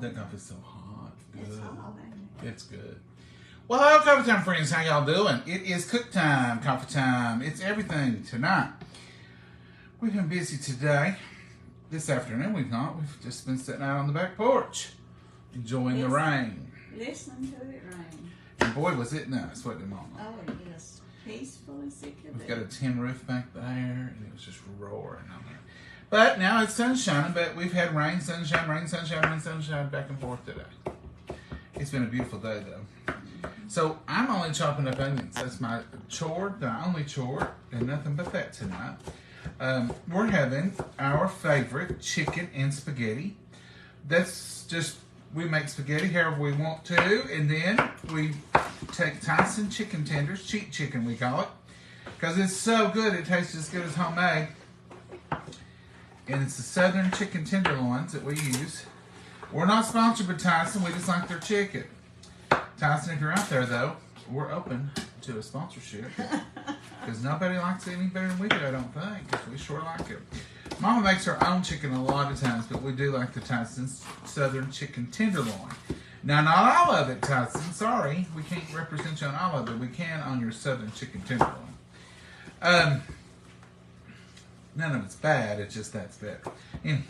That coffee's so hot. Good. It's hot, ain't it? It's good. Well, hello, Coffee Time friends. How y'all doing? It is cook time, coffee time. It's everything tonight. We've been busy today. This afternoon we've not. We've just been sitting out on the back porch, enjoying the rain. Listening to it rain. And boy, was it nice, wasn't it, Mama? Oh, yes. Peaceful as it could We've be. got a tin roof back there, and it was just roaring on there. But now it's sunshine, but we've had rain, sunshine, rain, sunshine, back and forth today. It's been a beautiful day, though. So I'm only chopping up onions. That's my chore, the only chore, and nothing but that tonight. We're having our favorite chicken and spaghetti. That's just, we make spaghetti however we want to, and then we take Tyson chicken tenders, cheap chicken we call it, because it's so good, it tastes as good as homemade. And it's the southern chicken tenderloins that we use. We're not sponsored by Tyson, we just like their chicken. Tyson, if you're out there though, we're open to a sponsorship. Because nobody likes it any better than we do, I don't think. Because we sure like it. Mama makes her own chicken a lot of times, but we do like the Tyson southern chicken tenderloin. Now, not all of it, Tyson. Sorry, we can't represent you on all of it. We can on your southern chicken tenderloin. None of it's bad, it's just that's better. Anyway,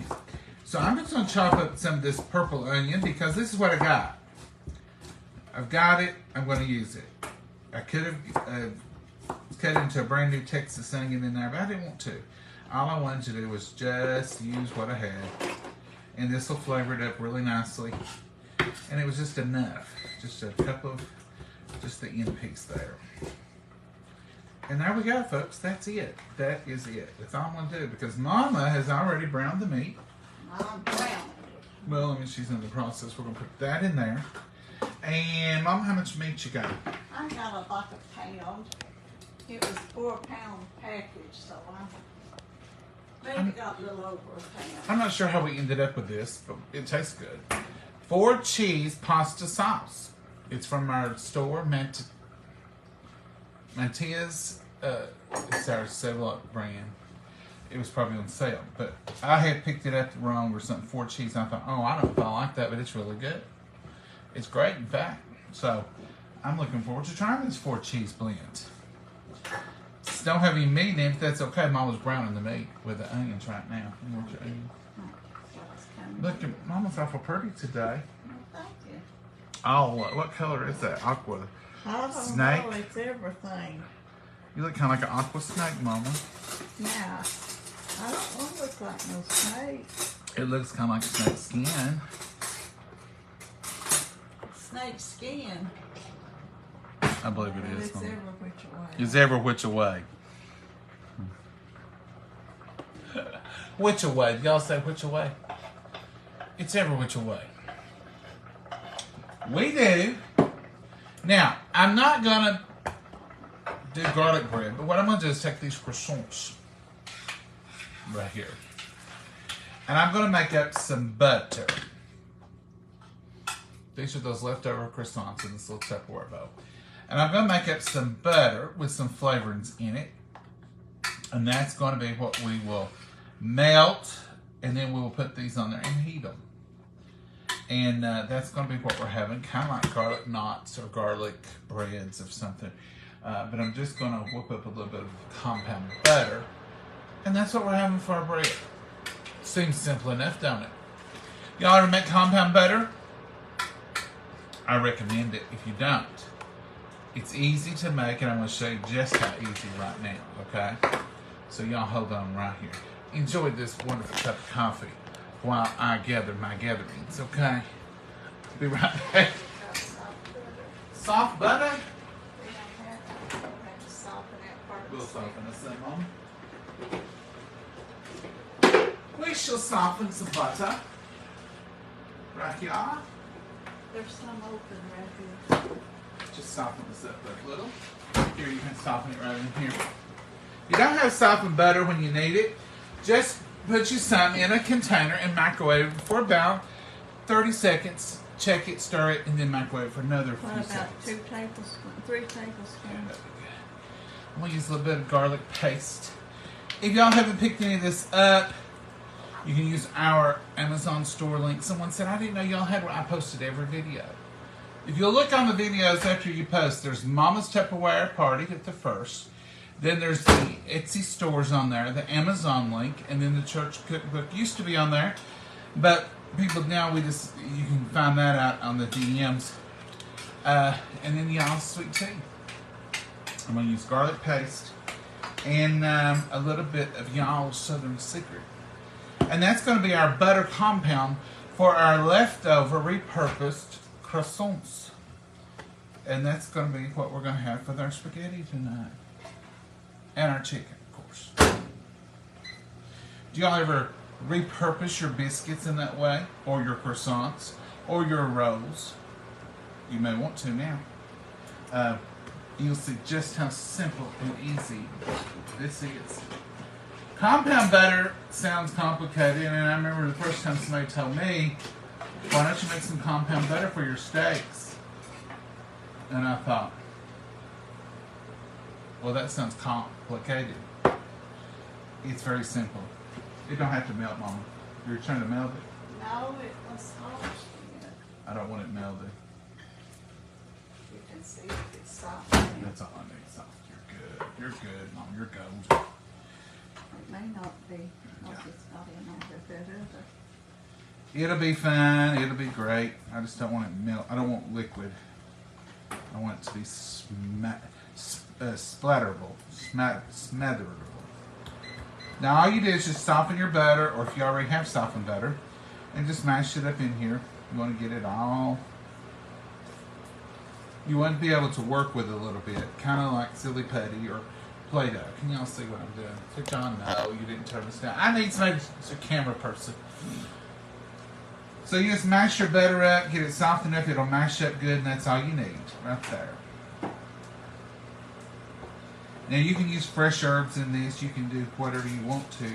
so I'm just going to chop up some of this purple onion because this is what I got. I've got it, I'm going to use it. I could have cut into a brand new Texas onion in there, but I didn't want to. All I wanted to do was just use what I had. And this will flavor it up really nicely. And it was just enough. Just a cup of, just the end piece there. And there we go, folks. That's it. That is it. That's all I'm going to do because Mama has already browned the meat. I'm brown. Well, I mean, she's in the process. We're going to put that in there. And Mama, how much meat you got? I got like a pound. It was 4-pound package, so I maybe got a little over a pound. I'm not sure how we ended up with this, but it tastes good. 4 cheese pasta sauce. It's from our store, Mattia's. It's our sale-up brand. It was probably on sale, but I had picked it up wrong or something. 4 cheese. And I thought, oh, I don't know if I like that, but it's really good. It's great, in fact. So I'm looking forward to trying this 4 cheese blend. Don't have any meat in it, but that's okay. Mama's browning the meat with the onions right now. You want your onions? Look, Mama's awful pretty today. Thank you. Oh, what color is that? Aqua I don't snake? know, it's everything. You look kind of like an aqua snake, Mama. Yeah. I don't want to look like no snake. It looks kind of like snake skin. Snake skin. I believe it is. It's Mama. every which way. It's every which away. Which away? Y'all say which away? It's every which away. We do. Now, I'm not going to do garlic bread, but what I'm going to do is take these croissants right here. And I'm going to make up some butter. These are those leftover croissants in this little Tupperware bowl. And I'm going to make up some butter with some flavorings in it. And that's going to be what we will melt. And then we will put these on there and heat them. And that's going to be what we're having. Kind of like garlic knots or garlic breads of something. But I'm just going to whip up a little bit of compound butter. And that's what we're having for our bread. Seems simple enough, don't it? Y'all ever make compound butter? I recommend it if you don't. It's easy to make, and I'm going to show you just how easy right now, okay? So y'all hold on right here. Enjoy this wonderful cup of coffee while I gather my gatherings, okay? Be right back. Soft butter? We'll soften us some, Mama. We shall soften some butter. Right here. There's some open right here. Just soften this up a little. Here, you can soften it right in here. You don't have softened butter when you need it. Just put you some in a container and microwave it for about 30 seconds. Check it, stir it, and then microwave it for another few What about seconds. 2 tablespoons, 3 tablespoons? I'm going to use a little bit of garlic paste. If y'all haven't picked any of this up, You can use our Amazon store link. Someone said, I didn't know y'all had one. I posted every video. If you look on the videos after you post, there's Mama's Tupperware Party at the first. Then there's the Etsy stores on there, the Amazon link, and then the church cookbook used to be on there. But people now, you can find that out on the DMs. And then y'all's sweet tea. I'm going to use garlic paste and a little bit of y'all's Southern Secret. And that's going to be our butter compound for our leftover repurposed croissants. And that's going to be what we're going to have with our spaghetti tonight. And our chicken, of course. Do y'all ever repurpose your biscuits in that way? Or your croissants? Or your rolls? You may want to now. You'll see just how simple and easy this is. Compound butter sounds complicated, and I remember the first time somebody told me, why don't you make some compound butter for your steaks? And I thought, well, that sounds complicated. It's very simple. It don't have to melt, Mama. You're trying to melt it? No, it was soft. I don't want it melted. You can see if it's soft. That's all I need, soft. You're good. You're good, Mom. You're gold. It may not be, because it's not in there, but It'll be fine. It'll be great. I just don't want it melt. I don't want liquid. I want it to be splatterable, smatherable. Now all you do is just soften your butter, or if you already have softened butter, and just mash it up in here. You want to get it all. You want to be able to work with it a little bit, kind of like silly putty or Play-Doh. Can y'all see what I'm doing? So John, no, you didn't turn this down. I need somebody, a camera person. So you just mash your butter up, get it soft enough, it'll mash up good, and that's all you need, right there. Now you can use fresh herbs in this. You can do whatever you want to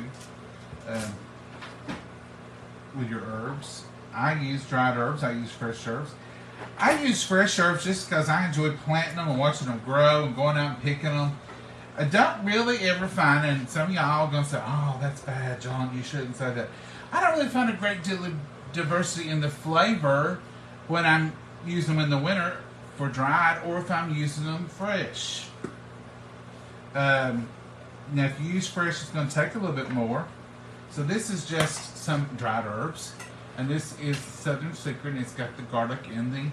with your herbs. I use dried herbs. I use fresh herbs. I use fresh herbs just because I enjoy planting them and watching them grow and going out and picking them. I don't really ever find, and some of y'all are going to say, oh, that's bad, John, you shouldn't say that. I don't really find a great deal of diversity in the flavor when I'm using them in the winter for dried or if I'm using them fresh. Now, if you use fresh, it's going to take a little bit more. So this is just some dried herbs. And this is Southern Secret, and it's got the garlic and the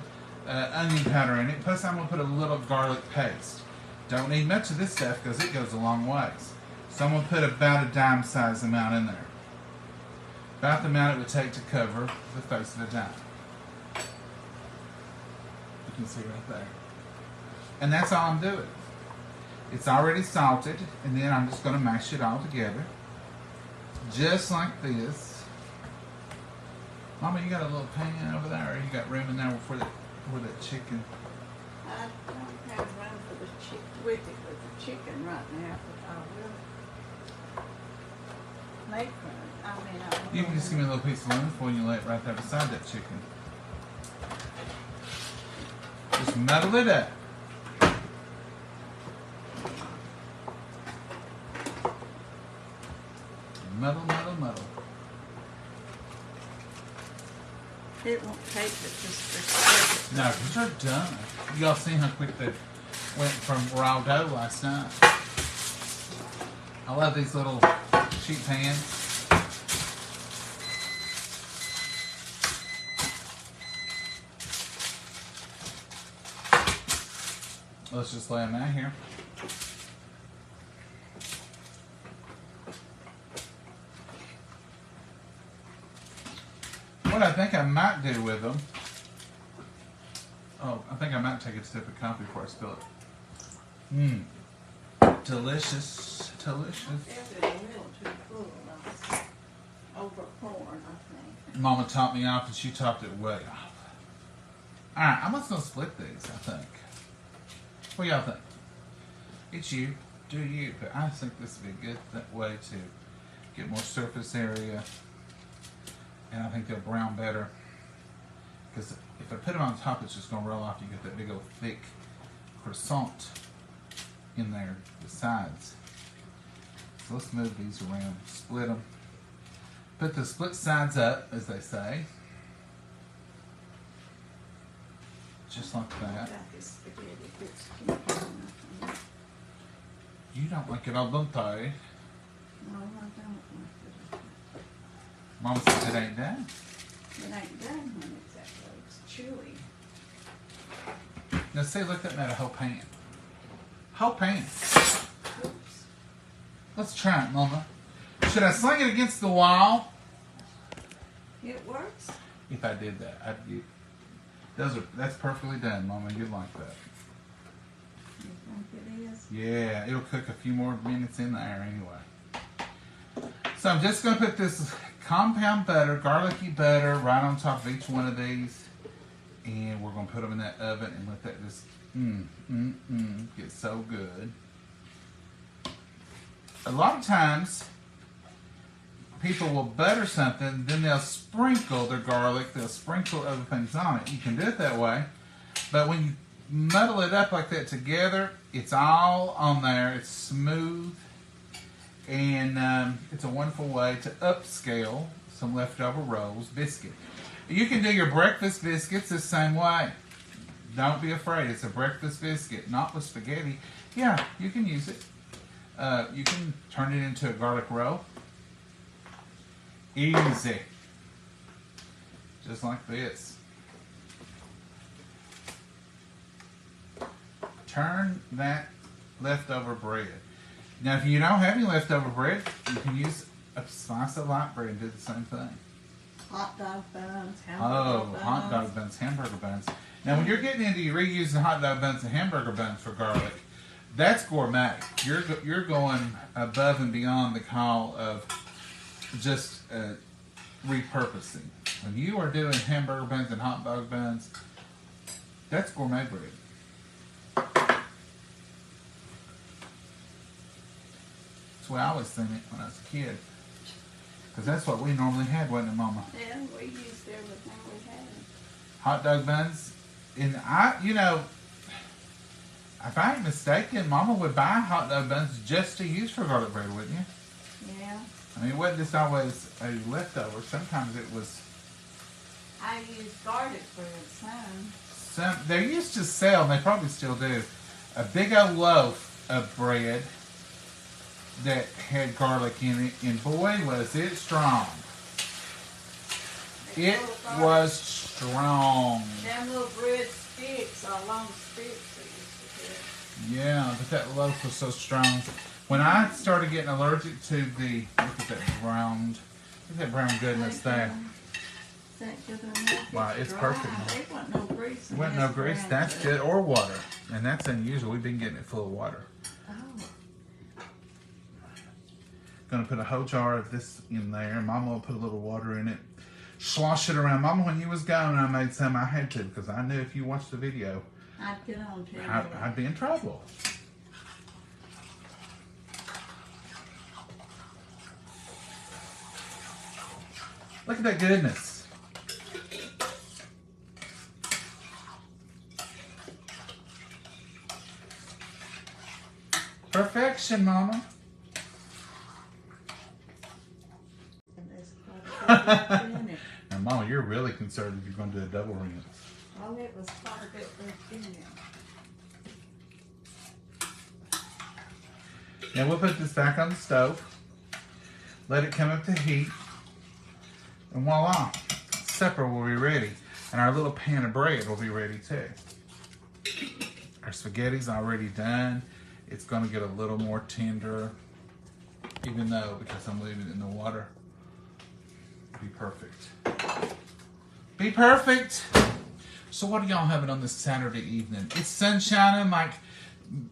onion powder in it. Plus, I'm going to put a little garlic paste. Don't need much of this stuff because it goes a long ways. So I'm going to put about a dime size amount in there. About the amount it would take to cover the face of a dime. You can see right there. And that's all I'm doing. It's already salted, and then I'm just going to mash it all together. Just like this. Mama, you got a little pan over there, or you got room in there for the chicken? I don't have room for the with the chicken right now, but I will make one. You can just give me a little piece of lemon foil and you lay it right there beside that chicken. Just muddle it up. Muddle, muddle, muddle. It won't take it just for no, because they're done. Y'all seen how quick they went from raw dough last night. I love these little sheet pans. Let's just lay them out here. What I think I might do with them, I think I might take a sip of coffee before I spill it. Delicious, delicious. It's a little too full. Over corn, I think. Mama topped me off and she topped it way off. Alright, I'm just going to split these, I think. What do y'all think? It's you. Do you. But I think this would be a good way to get more surface area. And I think they'll brown better. Because if I put them on top, it's just going to roll off. You get that big old thick croissant in there, the sides. So let's move these around. Split them. Put the split sides up, as they say. Just like that. You don't like it al dente. No, I don't like it. Mama says it ain't done. It ain't done when it's that way. It's chewy. Now see, look at that, a whole pan. Whole pan. Oops. Let's try it, Mama. Should I sling it against the wall? It works. If I did that, I'd get. That's perfectly done, Mama. You'd like that. You think it is? Yeah, it'll cook a few more minutes in there anyway. So I'm just going to put this compound butter, garlicky butter, right on top of each one of these. And we're going to put them in that oven and let that just get so good. A lot of times, people will butter something, then they'll sprinkle their garlic, they'll sprinkle other things on it. You can do it that way, but when you muddle it up like that together, it's all on there, it's smooth, and it's a wonderful way to upscale some leftover rolls biscuit. You can do your breakfast biscuits the same way. Don't be afraid, it's a breakfast biscuit, not with spaghetti. Yeah, you can use it. You can turn it into a garlic roll. Easy. Just like this. Turn that leftover bread. Now, if you don't have any leftover bread, you can use a slice of light bread and do the same thing. Hot dog buns, hamburger buns. Hot dog buns, hamburger buns. Now, when you're getting into reusing hot dog buns and hamburger buns for garlic, that's gourmet. You're going above and beyond the call of just repurposing. When you are doing hamburger buns and hot dog buns, that's gourmet bread. That's the way I always seen it when I was a kid. Because that's what we normally had, wasn't it, Mama? Yeah, we used everything we had. Hot dog buns. And if I ain't mistaken, Mama would buy hot dog buns just to use for garlic bread, wouldn't you? Yeah. I mean, it wasn't just always a leftover. Sometimes it was. I used garlic bread some. They used to sell, and they probably still do, a big old loaf of bread that had garlic in it, and boy, was it strong. It was strong. Them little bread sticks, or long sticks they used to do. Yeah, but that loaf was so strong. When I started getting allergic to look at that brown goodness there. Is that good enough? Wow, it's perfect. There wasn't no grease. There wasn't no grease, that's good, or water. And that's unusual. We've been getting it full of water. Oh. Gonna put a whole jar of this in there. Mama will put a little water in it. Slosh it around. Mama, when you was gone, I made some. I had to, because I knew if you watched the video, I'd get on to it. I'd be in trouble. Look at that goodness. Perfection, Mama. Now, Mama, you're really concerned if you're going to do a double rinse. Oh, it was quite a bit left in there. Now we'll put this back on the stove. Let it come up to heat. And voila, supper will be ready. And our little pan of bread will be ready too. Our spaghetti's already done. It's going to get a little more tender, even though, because I'm leaving it in the water. Be perfect. Be perfect. So what are y'all having on this Saturday evening? It's sunshining like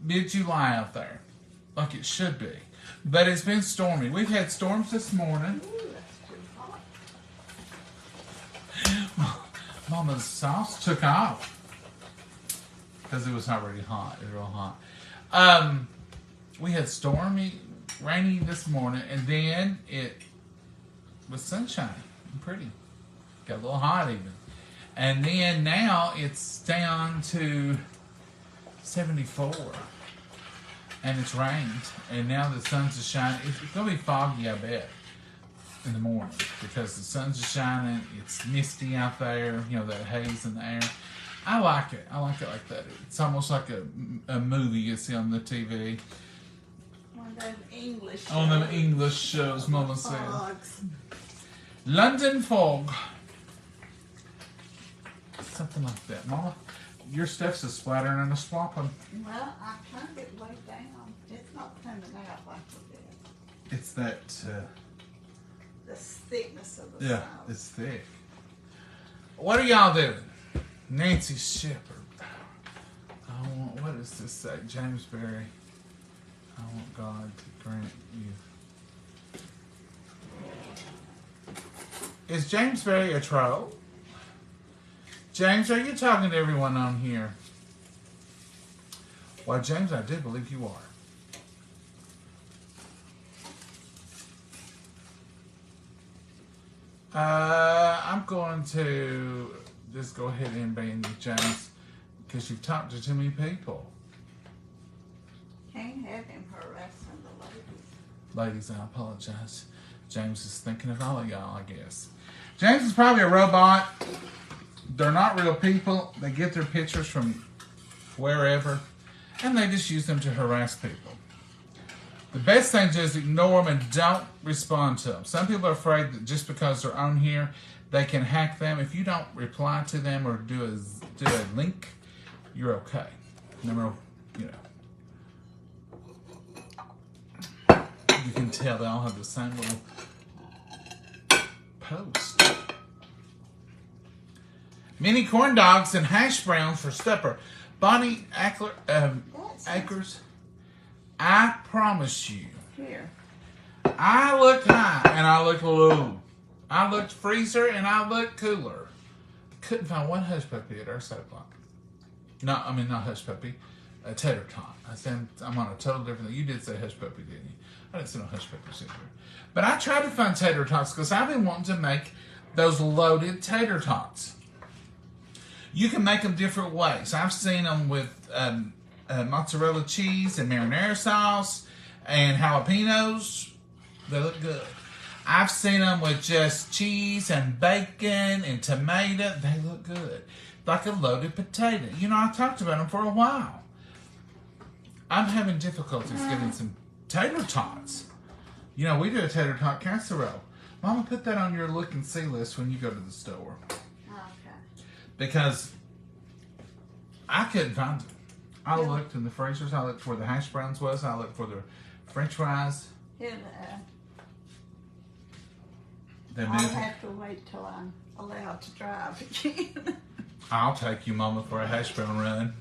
mid-July out there, like it should be. But it's been stormy. We've had storms this morning. Ooh, that's too hot. Mama's sauce took off because it was already hot. It was real hot. We had stormy, rainy this morning, and then it was sunshiny and pretty. Got a little hot even. And then now it's down to 74. And it's rained. And now the sun's just shining. It's going to be foggy, I bet. in the morning because the sun's shining. It's misty out there. You know, that haze in the air. I like it. I like it like that. It's almost like a movie you see on the TV. One of those English shows. On them English shows, Mama said. Fogs. London fog. Something like that. Mama, your stuff's a splattering and a swapping. Well, I turned it way down. It's not coming out like it did. It's that, The thickness of the yeah, sauce. it's thick. What are y'all doing? Nancy Shepherd. I want, what does this say? James Berry. I want God to grant you. Is James Berry a troll? James, are you talking to everyone on here? Well, James, I do believe you are. I'm going to just go ahead and ban you, James, because you've talked to too many people. Can't have him harassing the ladies. Ladies, I apologize. James is thinking of all of y'all, I guess. James is probably a robot. They're not real people. They get their pictures from wherever, and they just use them to harass people. The best thing to do is ignore them and don't respond to them. Some people are afraid that just because they're on here, they can hack them. If you don't reply to them or do a link, you're okay. Number, you know, you can tell they all have the same little post. Mini corn dogs and hash browns for supper. Bonnie Akers, I promise you. Here. I looked high and I looked low. I looked freezer and I looked cooler. Couldn't find one hush puppy at our 7 o'clock. No, I mean not hush puppy, a tater tot. I said I'm on a total different thing. You did say hush puppy, didn't you? I didn't say no hush puppies either. But I tried to find tater tots because I've been wanting to make those loaded tater tots. You can make them different ways. I've seen them with mozzarella cheese and marinara sauce and jalapenos. They look good. I've seen them with just cheese and bacon and tomato. They look good. Like a loaded potato. You know, I talked about them for a while. I'm having difficulties getting some tater tots. You know, we do a tater tot casserole. Mama, put that on your look and see list when you go to the store. Okay. Because I couldn't find it. I looked in the freezers. I looked where the hash browns was. I looked for the French fries. I'll have to wait till I'm allowed to drive again. I'll take you, Mama, for a hash brown run.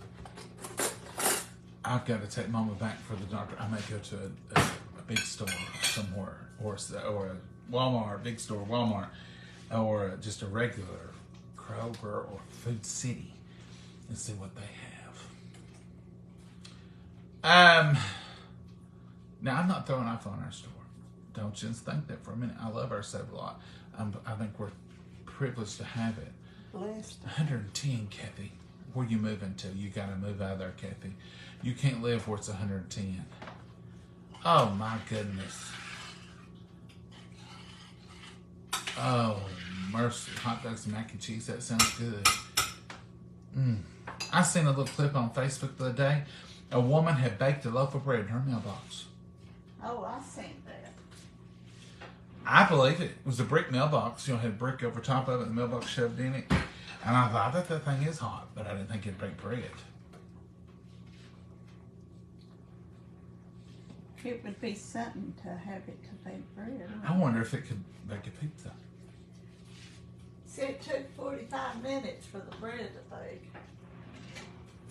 I've got to take Mama back for the doctor. I may go to a big store somewhere, or a Walmart, big store, Walmart, or just a regular Kroger or Food City and see what they have. Now, I'm not throwing off on our store. Don't just think that for a minute. I love our Save a Lot. I think we're privileged to have it. Blessed. 110, Kathy. Where you moving to? You got to move out of there, Kathy. You can't live where it's 110. Oh, my goodness. Oh, mercy. Hot dogs and mac and cheese. That sounds good. I seen a little clip on Facebook the other day. A woman had baked a loaf of bread in her mailbox. Oh, I seen that. I believe it. It was a brick mailbox. You know, had brick over top of it and the mailbox shoved in it. And I thought that thing is hot, but I didn't think it'd bake bread. It would be something to have it to bake bread. I wonder if it could bake a pizza. See, it took 45 minutes for the bread to bake.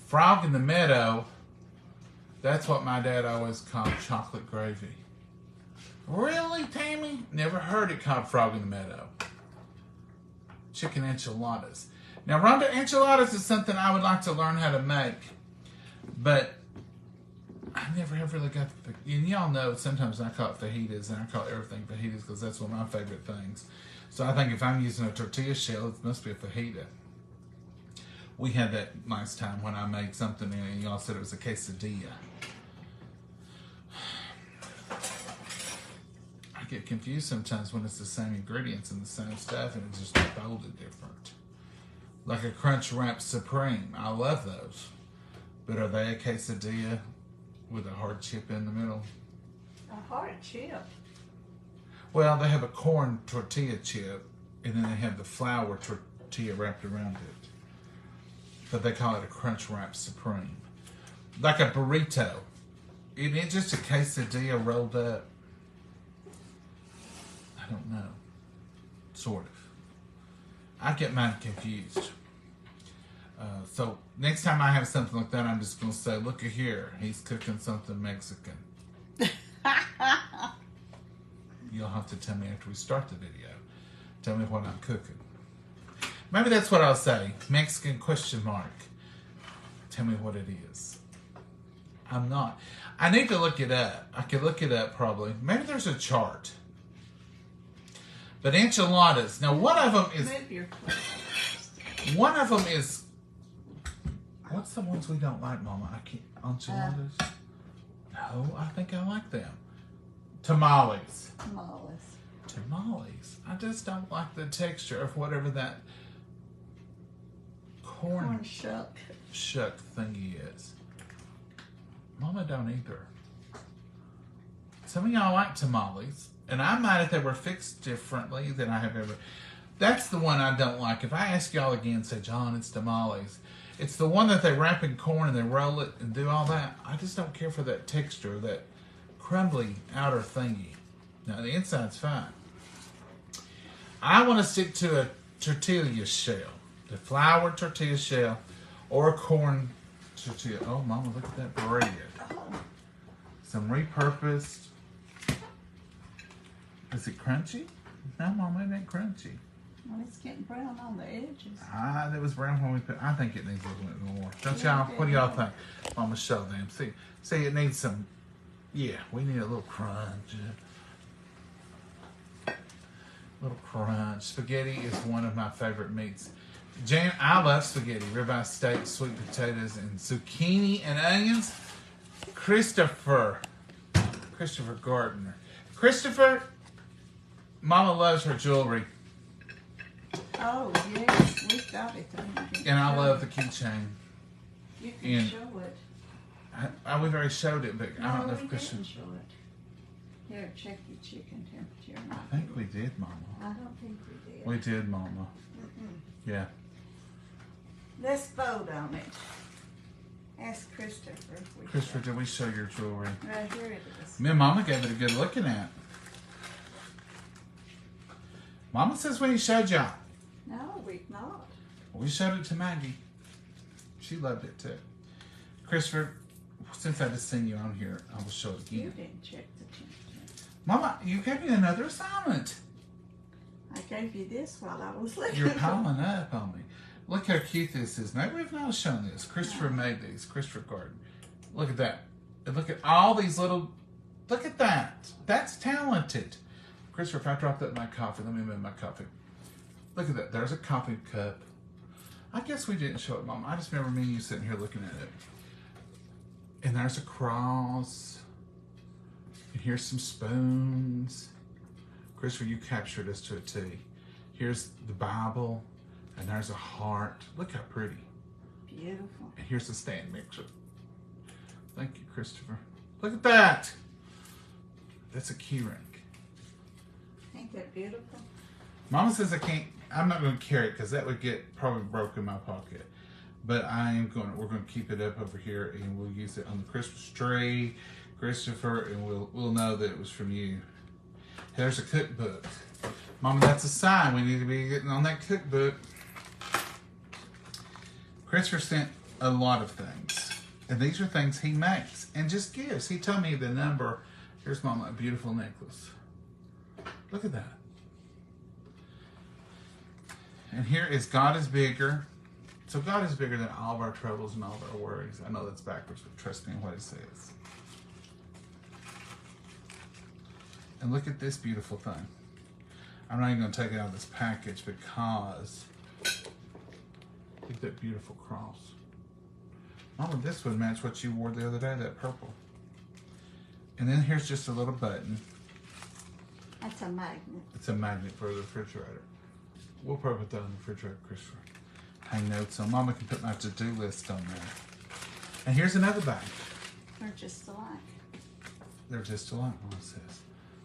Frog in the meadow. That's what my dad always called chocolate gravy. Really, Tammy? Never heard it called frog in the meadow. Chicken enchiladas. Now, Rhonda, enchiladas is something I would like to learn how to make, but I never have really got the... And y'all know sometimes I call it fajitas, and I call everything fajitas because that's one of my favorite things. So I think if I'm using a tortilla shell, it must be a fajita. We had that last time when I made something and y'all said it was a quesadilla. I get confused sometimes when it's the same ingredients and the same stuff and it's just folded different. Like a Crunch Wrap Supreme. I love those. But are they a quesadilla with a hard chip in the middle? A hard chip. Well, they have a corn tortilla chip, and then they have the flour tortilla wrapped around it. But they call it a Crunch Wrap Supreme. Like a burrito. Isn't it just a quesadilla rolled up? I don't know. Sort of. I get mine confused. So next time I have something like that, I'm just going to say, look at here. He's cooking something Mexican. You'll have to tell me after we start the video. Tell me what I'm cooking. Maybe that's what I'll say. Mexican ? Tell me what it is. I'm not. I need to look it up. I could look it up probably. Maybe there's a chart. But enchiladas. Now one of them is... One of them is... What's the ones we don't like, Mama? I can't... Enchiladas? No, I think I like them. Tamales. Tamales. I just don't like the texture of whatever that corn shuck thingy is. Mama don't either. Some of y'all like tamales, and I'm mad if they were fixed differently than I have ever. That's the one I don't like. If I ask y'all again, say, John, it's tamales. It's the one that they wrap in corn and they roll it and do all that. I just don't care for that texture, that crumbly outer thingy. Now, the inside's fine. I want to stick to a tortilla shell. The flour tortilla shell or a corn tortilla. Oh, Mama, look at that bread. Some repurposed. Is it crunchy? No, Mama, it ain't crunchy. Well, it's getting brown on the edges. It was brown when we put. I think it needs a little bit more. Don't y'all? What do y'all think? Mama, show them. See, it needs some. Yeah, we need a little crunch. Little crunch. Spaghetti is one of my favorite meats. I love spaghetti. Ribeye steak, sweet potatoes, and zucchini and onions. Christopher Gardner. Christopher, Mama loves her jewelry. Oh, yes. We've got it. And I love the keychain. You can show it. We've already showed it, but I don't know if Christian... didn't show it. Here, check your chicken temperature. I think we did, Mama. I don't think we did. We did, Mama. Yeah. Let's vote on it. Ask Christopher. Christopher, did we show your jewelry? Right here it is. Me and Mama gave it a good looking at. Mama says we showed y'all. No, we've not. We showed it to Maggie. She loved it too. Christopher, since I just seen you on here, I will show it again. You didn't check the temperature. Mama, you gave me another assignment. I gave you this while I was looking. You're piling up on me. Look how cute this is. Maybe we've not shown this. Christopher made these. Christopher Garden. Look at that. And look at all these little... Look at that. That's talented. Christopher, if I drop that in my coffee, let me move my coffee. Look at that. There's a coffee cup. I guess we didn't show it, Mom. I just remember me and you sitting here looking at it. And there's a cross. And here's some spoons. Christopher, you captured us to a T. Here's the Bible. And there's a heart. Look how pretty. Beautiful. And here's the stand mixer. Thank you, Christopher. Look at that. That's a key ring. Ain't that beautiful? Mama says I can't. I'm not going to carry it because that would get probably broke in my pocket. But we're going to keep it up over here and we'll use it on the Christmas tree, Christopher, and we'll know that it was from you. There's a cookbook. Mama, that's a sign. We need to be getting on that cookbook. Christopher sent a lot of things. And these are things he makes and just gives. He told me the number. Here's Mama, a beautiful necklace. Look at that. And here is God is bigger. So God is bigger than all of our troubles and all of our worries. I know that's backwards, but trust me in what it says. And look at this beautiful thing. I'm not even going to take it out of this package because look at that beautiful cross. Mama, this would match what you wore the other day, that purple. And then here's just a little button. That's a magnet. It's a magnet for the refrigerator. We'll probably put that on the refrigerator, Christopher. Hang notes on. Mama can put my to-do list on there. And here's another bag. They're just alike. They're just alike, Mama says.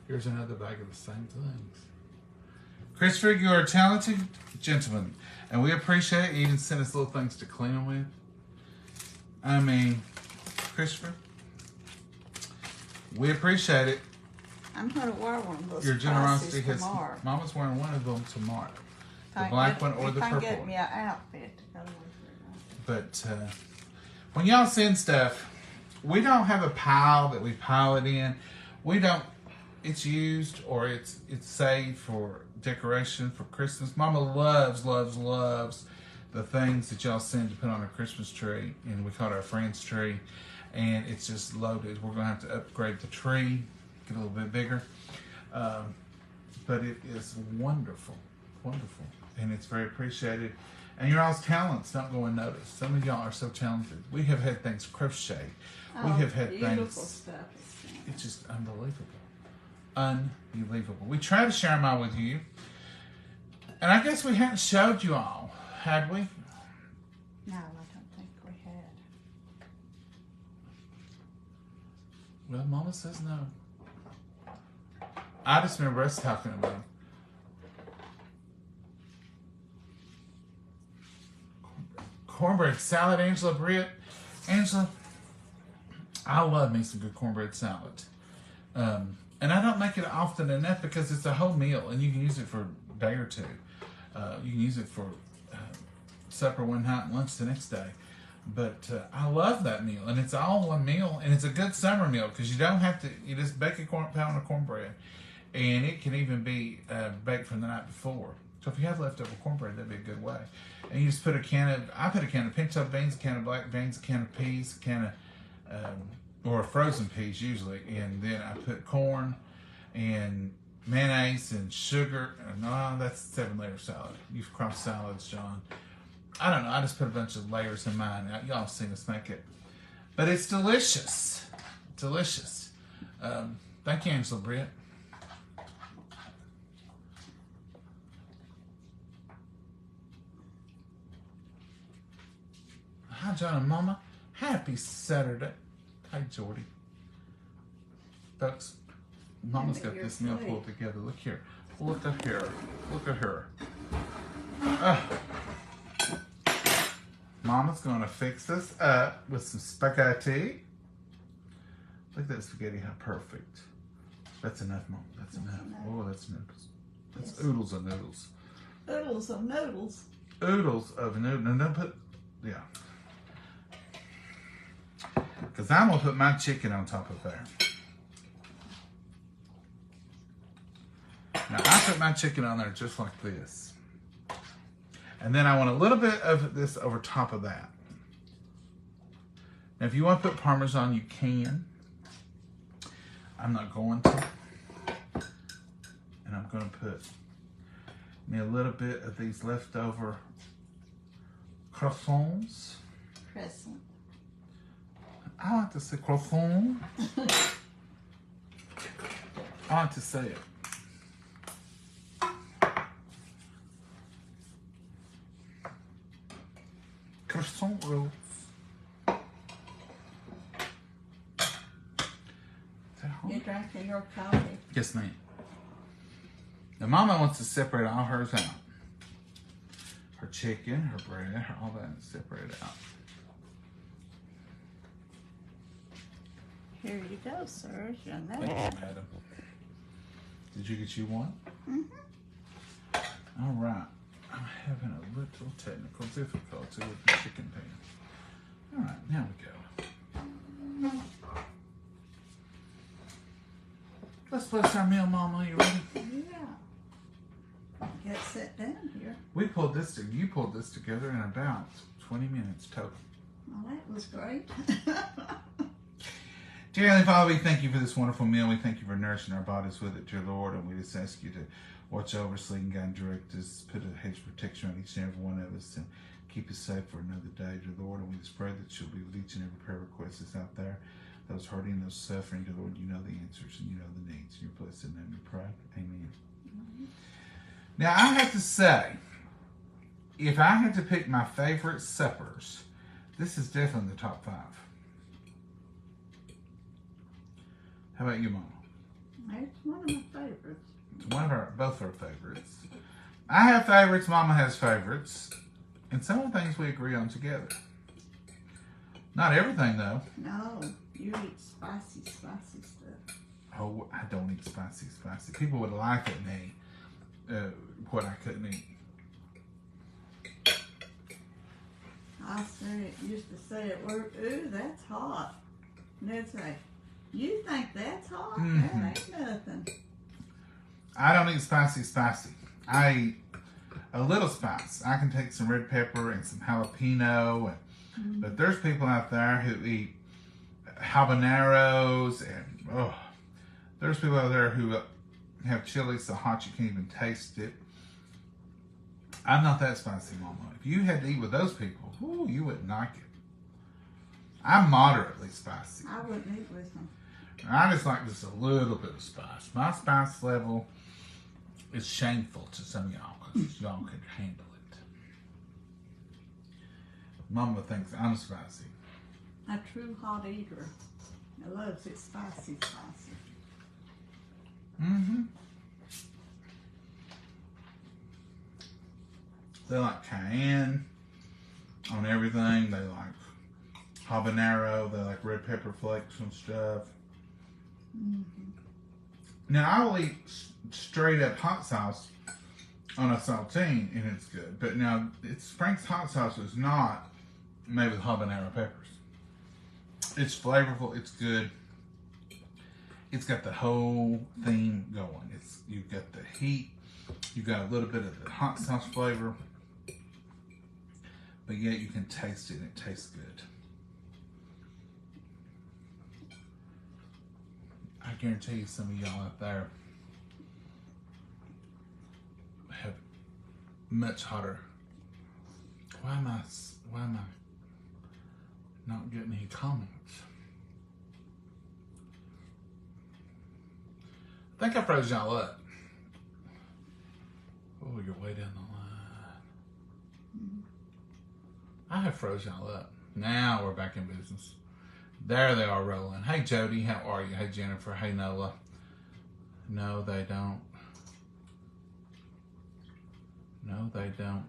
Here's another bag of the same things. Christopher, you are a talented gentleman, and we appreciate it. You even sent us little things to clean them with. I mean, Christopher, we appreciate it. I'm going to wear one of those. Your generosity has. Tomorrow. Mama's wearing one of them tomorrow. The If black one or the if I purple get one. me an outfit to go with it. But when y'all send stuff, we don't have a pile that we pile it in. We don't. It's used or it's saved for decoration for Christmas. Mama loves the things that y'all send to put on a Christmas tree, and we call it our friend's tree. And it's just loaded. We're gonna have to upgrade the tree, get a little bit bigger. But it is wonderful, and it's very appreciated. And your all's talents don't go unnoticed. Some of y'all are so talented. We have had things crocheted. We have had things. Stuff. It's just unbelievable. Unbelievable. We try to share them all with you. And I guess we hadn't showed you all, had we? No, I don't think we had. Well, Mama says no. I just remember us talking about them. Cornbread salad, Angela Britt. Angela, I love me some good cornbread salad. And I don't make it often enough because it's a whole meal and you can use it for a day or two. You can use it for supper one night and lunch the next day. But I love that meal, and it's all one meal, and it's a good summer meal because you don't have to, you just bake a pound of cornbread, and it can even be baked from the night before. So if you have leftover cornbread, that'd be a good way. And you just put I put a can of pinto beans, a can of black beans, a can of peas, a can of, or frozen peas usually, and then I put corn and mayonnaise and sugar. No, that's 7-layer salad. You've crossed salads, John. I don't know. I just put a bunch of layers in mine. Y'all have seen us make it, but it's delicious. Delicious. Thank you, Angela Britt. Hi, John and Mama. Happy Saturday. Hi, Jordy. Folks, Mama's got this meal pulled together. Look here. Look at her. Look at her. Mama's going to fix this up with some spaghetti. Look at that spaghetti, how perfect. That's enough, Mom. That's enough. Oh, that's noodles. That's oodles of noodles. Oodles of noodles. Oodles of noodles. And then put, yeah. Because I'm going to put my chicken on top of there. Now, I put my chicken on there just like this. And then I want a little bit of this over top of that. Now, if you want to put Parmesan, you can. I'm not going to. And I'm going to put me a little bit of these leftover croissants. Crescent. I like to say croissant. I like to say it. Croissant rolls. You drinking your coffee? Yes, ma'am. Now, Mama wants to separate all hers out. Her chicken, her bread, all that separate out. Here you go, sir. Thank you, madam. Did you get you one? Mm-hmm. All right. I'm having a little technical difficulty with the chicken pan. All right, now we go. Let's bless our meal, Mama. You ready? Yeah. Get set down here. You pulled this together in about 20 minutes total. Well, that was great. Dear Heavenly Father, we thank you for this wonderful meal. We thank you for nourishing our bodies with it, dear Lord. And we just ask you to watch over us, lead and guide and direct us, put a hedge of protection on each and every one of us, and keep us safe for another day, dear Lord. And we just pray that you'll be with each and every prayer request that's out there. those hurting, those suffering. Lord, you know the answers and you know the needs. In your blessed name we pray. Amen. Now, I have to say, if I had to pick my favorite suppers, this is definitely the top 5. How about you, Mama? It's one of my favorites. It's both our favorites. I have favorites, Mama has favorites, and some of the things we agree on together. Not everything, though. No, you eat spicy stuff. Oh, I don't eat spicy. People would laugh at me what I couldn't eat. I used to say at work, ooh, that's hot. And they'd say, you think that's hot? Mm-hmm. That ain't nothing. I don't eat spicy. I eat a little spice. I can take some red pepper and some jalapeno. But there's people out there who eat habaneros and, there's people out there who have chili so hot you can't even taste it. I'm not that spicy, Mama. If you had to eat with those people, you wouldn't like it. I'm moderately spicy. I wouldn't eat with them. I just like just a little bit of spice. My spice level is shameful to some of y'all because y'all can handle it. Mama thinks I'm spicy. A true hot eater. I loves it spicy. Mm-hmm. They like cayenne on everything. They like habanero. They like red pepper flakes and stuff. Mm-hmm. Now, I'll eat straight up hot sauce on a saltine, and it's good. But now, Frank's hot sauce is not made with habanero peppers. It's flavorful. It's good. It's got the whole thing going. You've got the heat. You've got a little bit of the hot sauce flavor. But yet, you can taste it, and it tastes good. I guarantee you some of y'all out there have much hotter. Why am I not getting any comments? I think I froze y'all up. Oh, you're way down the line. I have froze y'all up. Now we're back in business. There they are rolling. Hey, Jody, how are you? Hey, Jennifer. Hey, Nola. No, they don't. No, they don't.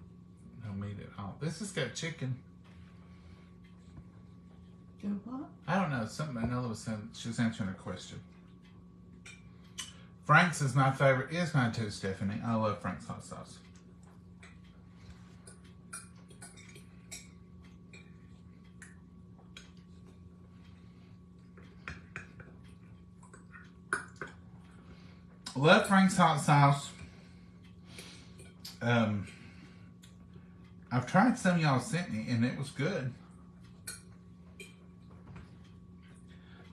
No meat at all. This has got chicken. Do what? I don't know. Something Nola was saying. She was answering a question. Frank's is my favorite. Is mine too, Stephanie. I love Frank's hot sauce. Love Frank's hot sauce. I've tried some y'all sent me, and it was good.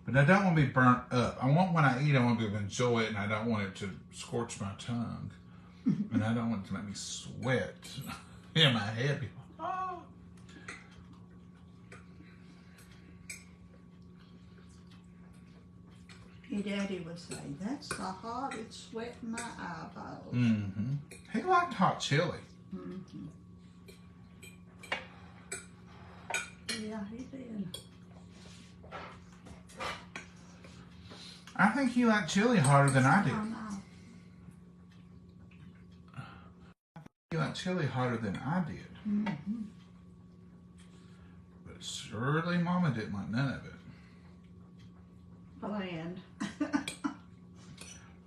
But I don't want to be burnt up. I want when I eat, I want to be able to enjoy it, and I don't want it to scorch my tongue. And I don't want it to make me sweat in my head. Oh. Your daddy would say, that's so hot, it's sweating my eyeballs. Mm-hmm. He liked hot chili. Mm-hmm. Yeah, he did. I think he liked chili harder than I did. I know. He liked chili harder than I did. Mm-hmm. But surely Mama didn't like none of it. Bland.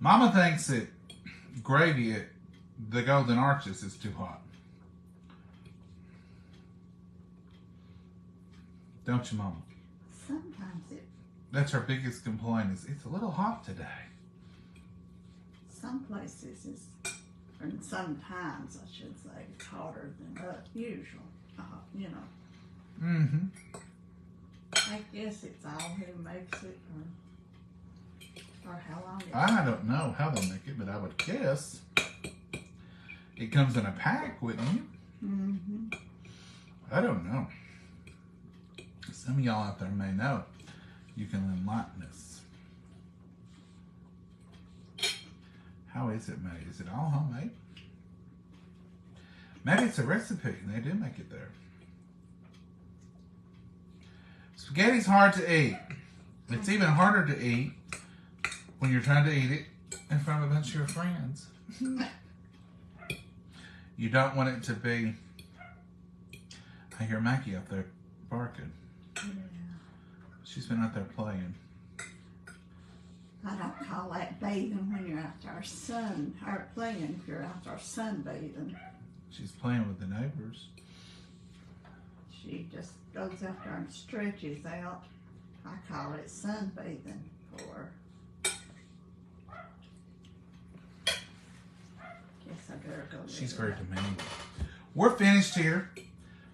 Mama thinks that gravy at the Golden Arches is too hot. Don't you, Mama? Sometimes That's her biggest complaint is it's a little hot today. some places is, and sometimes I should say, it's hotter than usual. You know. Mm-hmm. I guess it's all who makes it or how long it I don't know how they make it, but I would guess it comes in a pack, wouldn't you? Mm-hmm. I don't know. Some of y'all out there may know. you can enlighten us. How is it made? Is it all homemade? Maybe it's a recipe and they do make it there. Spaghetti's hard to eat. It's even harder to eat when you're trying to eat it in front of a bunch of your friends. You don't want it to be... I hear Mackie up there barking. Yeah. She's been out there playing. I don't call that bathing when you're out there or playing if you're out there sunbathing. She's playing with the neighbors. She just goes out there and stretches out. I call it sunbathing for her. Guess I better go. She's very demanding. We're finished here.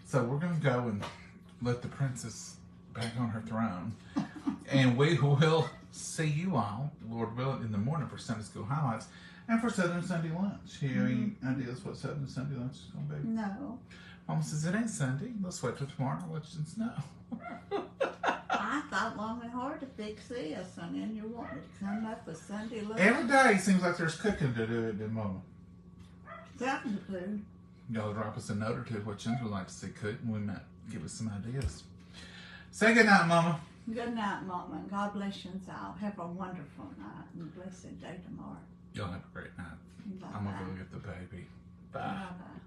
So we're going to go and let the princess back on her throne. And we will see you all, Lord willing, in the morning for Sunday School Highlights and for Southern Sunday Lunch. You have any ideas what Southern Sunday Lunch is going to be? No. Mama says it ain't Sunday. Let's wait till tomorrow and let you know. I thought long and hard to fix this, and then you want me to come up with Sunday lunch. Every day seems like there's cooking to do at the moment. Something to do. Y'all drop us a note or two what you would like to see cooked, and we might give us some ideas. Say good night, Mama. Good night, Mama, and God bless you all. Have a wonderful night and a blessed day tomorrow. Y'all have a great night. Bye-bye. I'm going to go get the baby. Bye. Bye-bye.